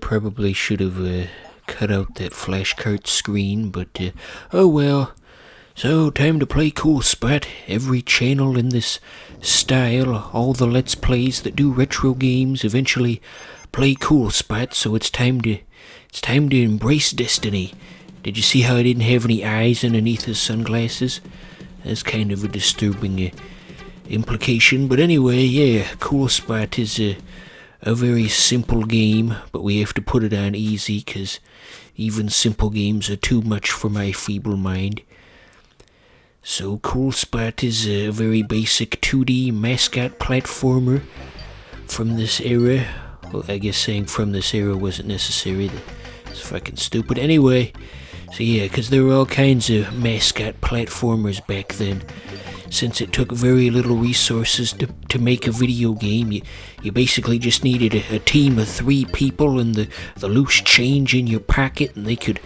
Probably should have cut out that flashcard screen, but oh well. So, time to play Cool Spot. Every channel in this style, all the Let's Plays that do retro games eventually play Cool Spot, so it's time to embrace destiny. Did you see how I didn't have any eyes underneath his sunglasses? That's kind of a disturbing implication, but anyway, yeah, Cool Spot is a very simple game, but we have to put it on easy, because even simple games are too much for my feeble mind. So Cool Spot is a very basic 2D mascot platformer from this era. Well, I guess saying from this era wasn't necessary. It's fucking stupid. Anyway, so yeah, because there were all kinds of mascot platformers back then. Since it took very little resources to make a video game, you basically just needed a team of 3 people and the loose change in your pocket, and they could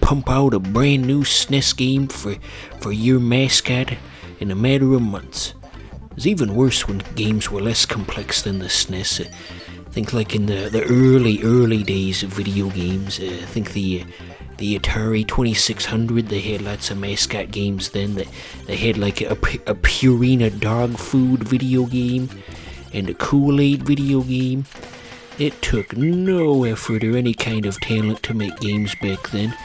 pump out a brand new SNES game for your mascot in a matter of months. It was even worse when games were less complex than the SNES. I think like in the early days of video games, I think the Atari 2600, they had lots of mascot games then. They had like a Purina dog food video game and a Kool-Aid video game. It took no effort or any kind of talent to make games back then.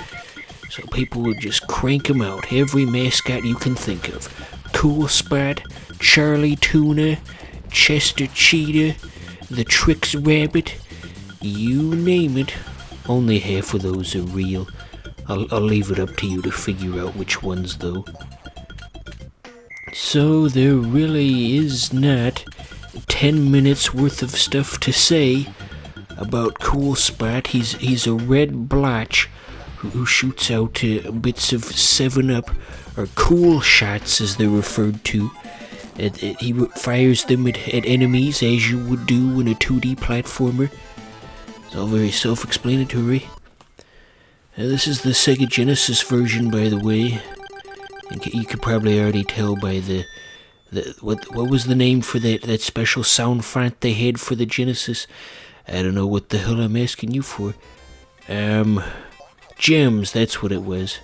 So people would just crank them out, every mascot you can think of. Cool Spot, Charlie Tuna, Chester Cheetah, the Trix Rabbit, you name it. Only half of those are real. I'll leave it up to you to figure out which ones, though. So there really is not 10 minutes worth of stuff to say about Cool Spot. He's a red blotch who shoots out bits of 7-Up, or cool shots as they're referred to. He fires them at enemies as you would do in a 2D platformer. It's all very self-explanatory. This is the Sega Genesis version, by the way. You could probably already tell by what was the name for that special sound font they had for the Genesis? I don't know what the hell I'm asking you for. Gems, that's what it was.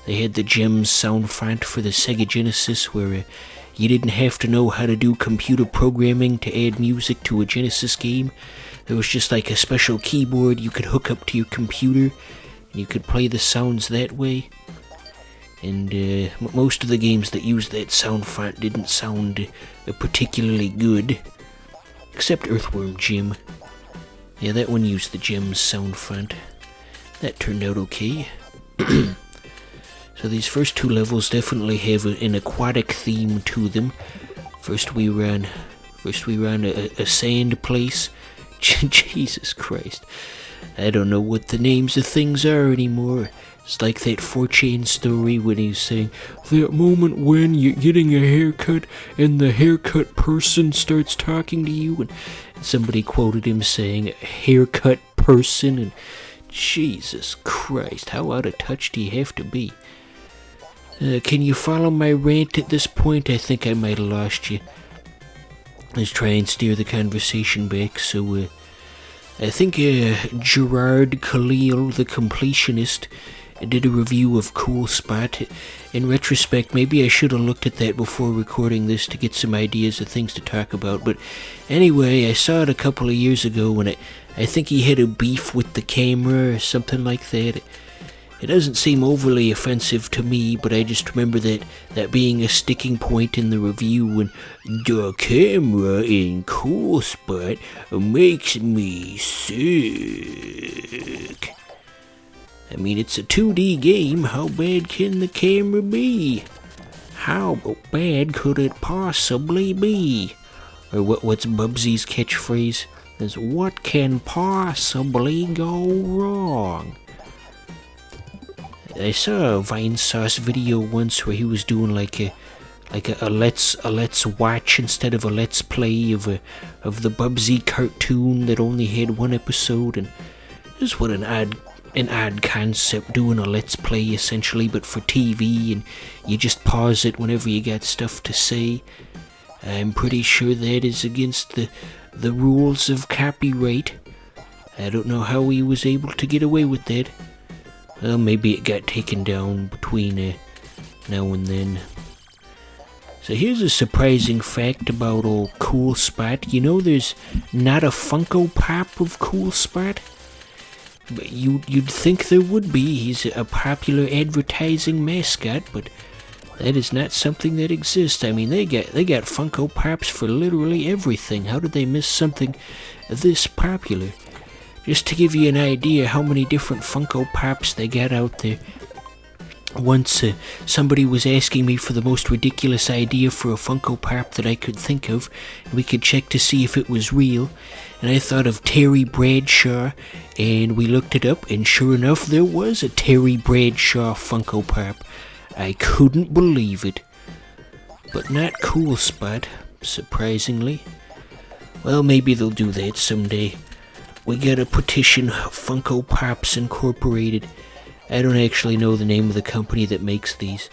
They had the Gems sound font for the Sega Genesis, where you didn't have to know how to do computer programming to add music to a Genesis game. There was just like a special keyboard you could hook up to your computer, and you could play the sounds that way. And most of the games that used that sound font didn't sound particularly good, except Earthworm Jim. Yeah, that one used the Gems sound font. That turned out okay. So these first 2 levels definitely have an aquatic theme to them. First we ran a sand place. Jesus Christ. I don't know what the names of things are anymore. It's like that 4chan story when he's saying, that moment when you're getting a haircut and the haircut person starts talking to you, and somebody quoted him saying, haircut person, and Jesus Christ, how out of touch do you have to be? Can you follow my rant at this point? I think I might have lost you. Let's try and steer the conversation back. So, I think Gerard Khalil, the completionist, did a review of Cool Spot. In retrospect, maybe I should have looked at that before recording this to get some ideas of things to talk about. But anyway, I saw it a couple of years ago, and I think he had a beef with the camera or something like that. It doesn't seem overly offensive to me, but I just remember that being a sticking point in the review, and the camera in Cool Spot makes me sick. I mean, it's a 2D game. How bad can the camera be? How bad could it possibly be? Or what's Bubsy's catchphrase? Is what can possibly go wrong? I saw a Vinesauce video once where he was doing like a let's watch instead of a let's play of the Bubsy cartoon that only had 1 episode, and just what an odd concept, doing a let's play essentially, but for TV, and you just pause it whenever you got stuff to say. I'm pretty sure that is against the rules of copyright. I don't know how he was able to get away with that. Well, maybe it got taken down between now and then. So here's a surprising fact about old Cool Spot. You know there's not a Funko Pop of Cool Spot? But you'd think there would be. He's a popular advertising mascot, but that is not something that exists. I mean, they got Funko Pops for literally everything. How did they miss something this popular? Just to give you an idea how many different Funko Pops they got out there. Once somebody was asking me for the most ridiculous idea for a Funko Pop that I could think of, and we could check to see if it was real, and I thought of Terry Bradshaw, and we looked it up, and sure enough there was a Terry Bradshaw Funko Pop. I couldn't believe it. But not Cool Spot, surprisingly. Well, maybe they'll do that someday. We gotta petition Funko Pops Incorporated. I don't actually know the name of the company that makes these.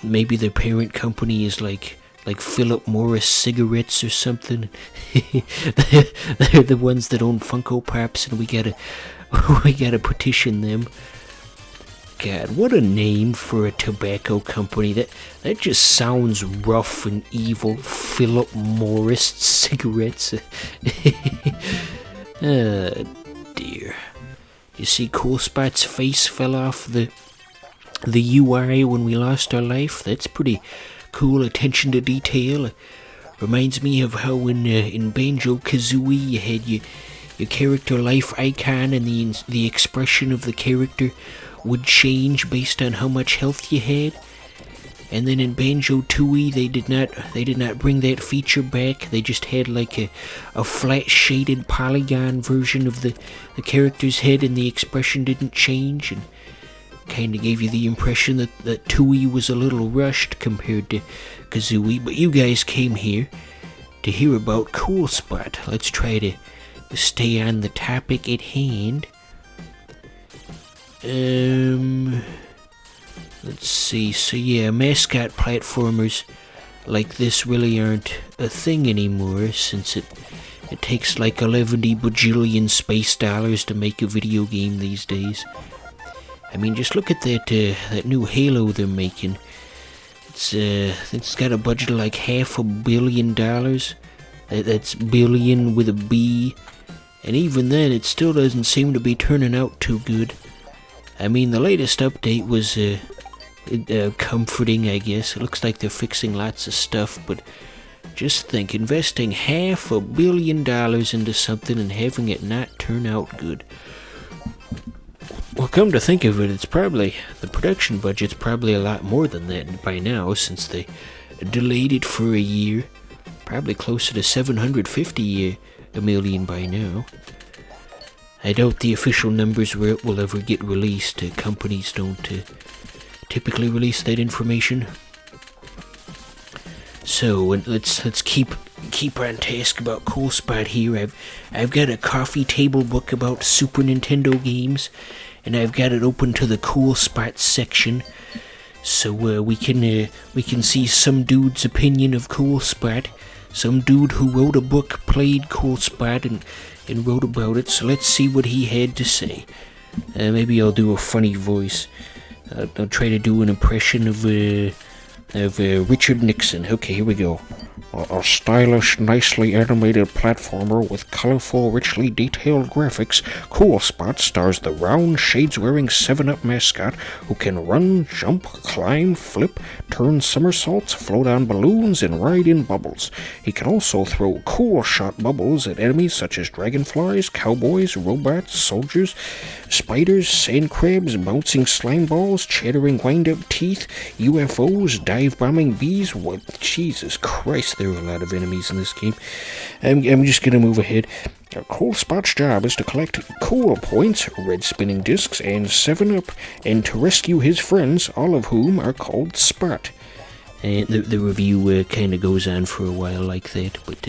Maybe their parent company is like Philip Morris Cigarettes or something. They're the ones that own Funko Pops, and we gotta petition them. God, what a name for a tobacco company. That just sounds rough and evil. Philip Morris Cigarettes. Dear. You see Cool Spot's face fell off the UI when we lost our life? That's pretty cool attention to detail. Reminds me of how in Banjo-Kazooie you had your character life icon, and the expression of the character would change based on how much health you had. And then in Banjo-Tooie they did not bring that feature back. They just had like a flat shaded polygon version of the character's head, and the expression didn't change, and kind of gave you the impression that Tooie was a little rushed compared to Kazooie. But you guys came here to hear about Cool Spot. Let's try to stay on the topic at hand. Let's see. So yeah, mascot platformers like this really aren't a thing anymore, since it takes like 11 bajillion space dollars to make a video game these days. I mean, just look at that new Halo they're making. It's got a budget of like $500 million. That's billion with a B. And even then, it still doesn't seem to be turning out too good. I mean, the latest update was comforting, I guess. It looks like they're fixing lots of stuff, but just think, investing $500 million into something and having it not turn out good. Well, come to think of it, the production budget's probably a lot more than that by now, since they delayed it for a year. Probably closer to $750 million by now. I doubt the official numbers where it will ever get released. Companies don't typically release that information. So let's keep on task about Cool Spot here. I've got a coffee table book about Super Nintendo games, and I've got it open to the Cool Spot section, so we can see some dude's opinion of Cool Spot. Some dude who wrote a book played Cool Spot and wrote about it. So let's see what he had to say. Maybe I'll do a funny voice. I'll try to do an impression of Richard Nixon. Okay, here we go. A stylish, nicely animated platformer with colorful, richly detailed graphics, Cool Spot stars the round, shades-wearing 7-Up mascot who can run, jump, climb, flip, turn somersaults, float on balloons, and ride in bubbles. He can also throw cool shot bubbles at enemies such as dragonflies, cowboys, robots, soldiers, spiders, sand crabs, bouncing slime balls, chattering wind-up teeth, UFOs, dive-bombing bees. What? Jesus Christ, there are a lot of enemies in this game. I'm just gonna move ahead. Cool Spot's job is to collect cool points, red spinning discs, and 7-Up, and to rescue his friends, all of whom are called Spot. And the review kind of goes on for a while like that, but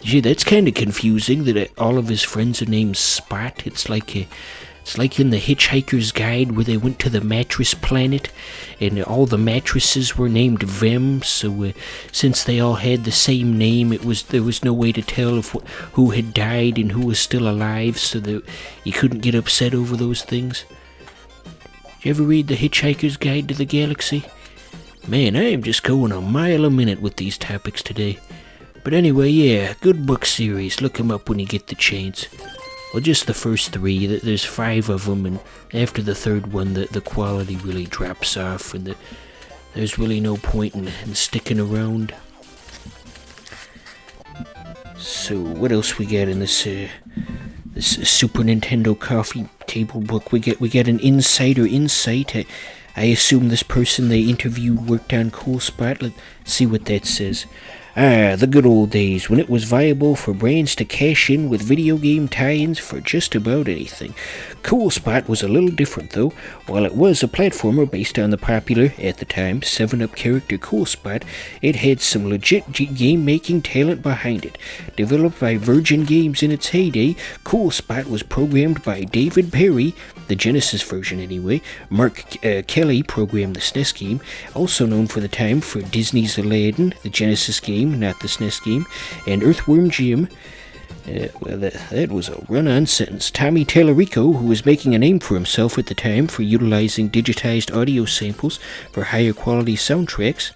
gee, that's kind of confusing that all of his friends are named Spot. It's like It's like in the Hitchhiker's Guide where they went to the mattress planet and all the mattresses were named Vem, so since they all had the same name, there was no way to tell who had died and who was still alive, so that you couldn't get upset over those things. Did you ever read the Hitchhiker's Guide to the Galaxy? Man, I am just going a mile a minute with these topics today. But anyway, yeah, good book series. Look them up when you get the chance. Well, just the first 3. There's 5 of them, and after the 3rd one, the quality really drops off, and there's really no point in sticking around. So, what else we got in this Super Nintendo coffee table book? We get an insider insight. I assume this person they interviewed worked on Cool Spot. Let's see what that says. The good old days when it was viable for brands to cash in with video game tie-ins for just about anything. Cool Spot was a little different though. While it was a platformer based on the popular, at the time, 7-Up character Cool Spot, it had some legit game-making talent behind it. Developed by Virgin Games in its heyday, Cool Spot was programmed by David Perry, the Genesis version anyway. Mark Kelly programmed the SNES game, also known for the time for Disney's Aladdin, the Genesis game, not the SNES game, and Earthworm Jim. Well, that was a run-on sentence. Tommy Tallarico, who was making a name for himself at the time for utilizing digitized audio samples for higher quality soundtracks,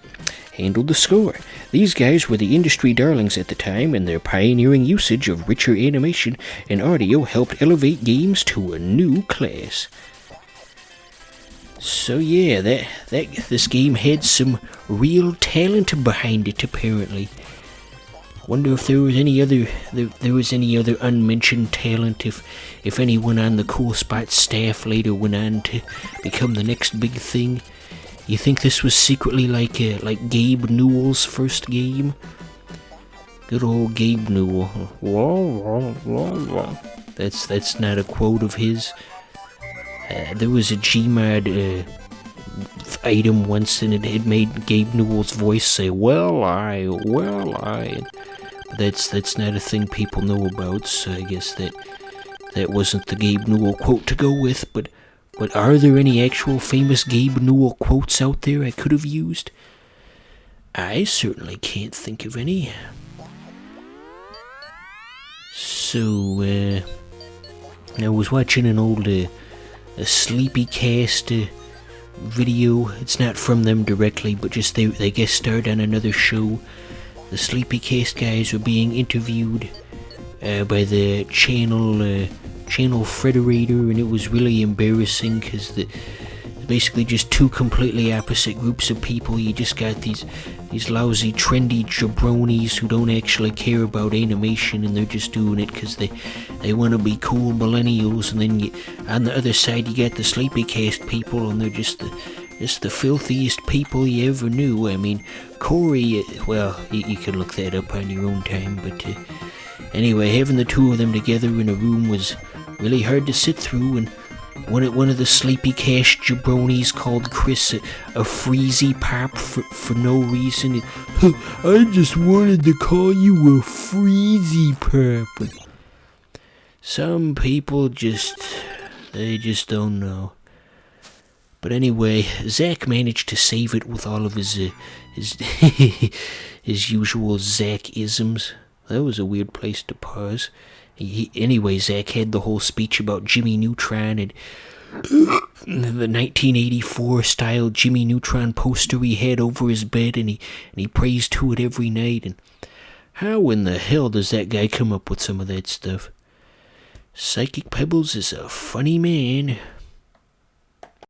handled the score. These guys were the industry darlings at the time, and their pioneering usage of richer animation and audio helped elevate games to a new class. So yeah, this game had some real talent behind it, apparently. Wonder if there was any other unmentioned talent, if anyone on the Cool Spot staff later went on to become the next big thing. You think this was secretly like Gabe Newell's first game? Good old Gabe Newell. That's not a quote of his. There was a Gmod item once, and it had made Gabe Newell's voice say, well, I. That's not a thing people know about, so I guess that wasn't the Gabe Newell quote to go with, but are there any actual famous Gabe Newell quotes out there I could have used? I certainly can't think of any. So, I was watching an old a Sleepycast video. It's not from them directly, but just they guest starred on another show. The Sleepycast guys were being interviewed by the channel Frederator, and it was really embarrassing because basically just 2 completely opposite groups of people. You just got these lousy trendy jabronis who don't actually care about animation, and they're just doing it because they want to be cool millennials. And then on the other side you got the Sleepycast people, and they're just the filthiest people you ever knew. I mean, Corey, well, you can look that up on your own time, but anyway, having the 2 of them together in a room was really hard to sit through, and one of the Sleepycast jabronis called Chris a freezy pop for no reason. I just wanted to call you a freezy pop. Some people they just don't know. But anyway, Zach managed to save it with all of his his usual Zach-isms. That was a weird place to pause. Anyway, Zach had the whole speech about Jimmy Neutron and the 1984 style Jimmy Neutron poster he had over his bed, and he prays to it every night. And how in the hell does that guy come up with some of that stuff? Psychic Pebbles is a funny man.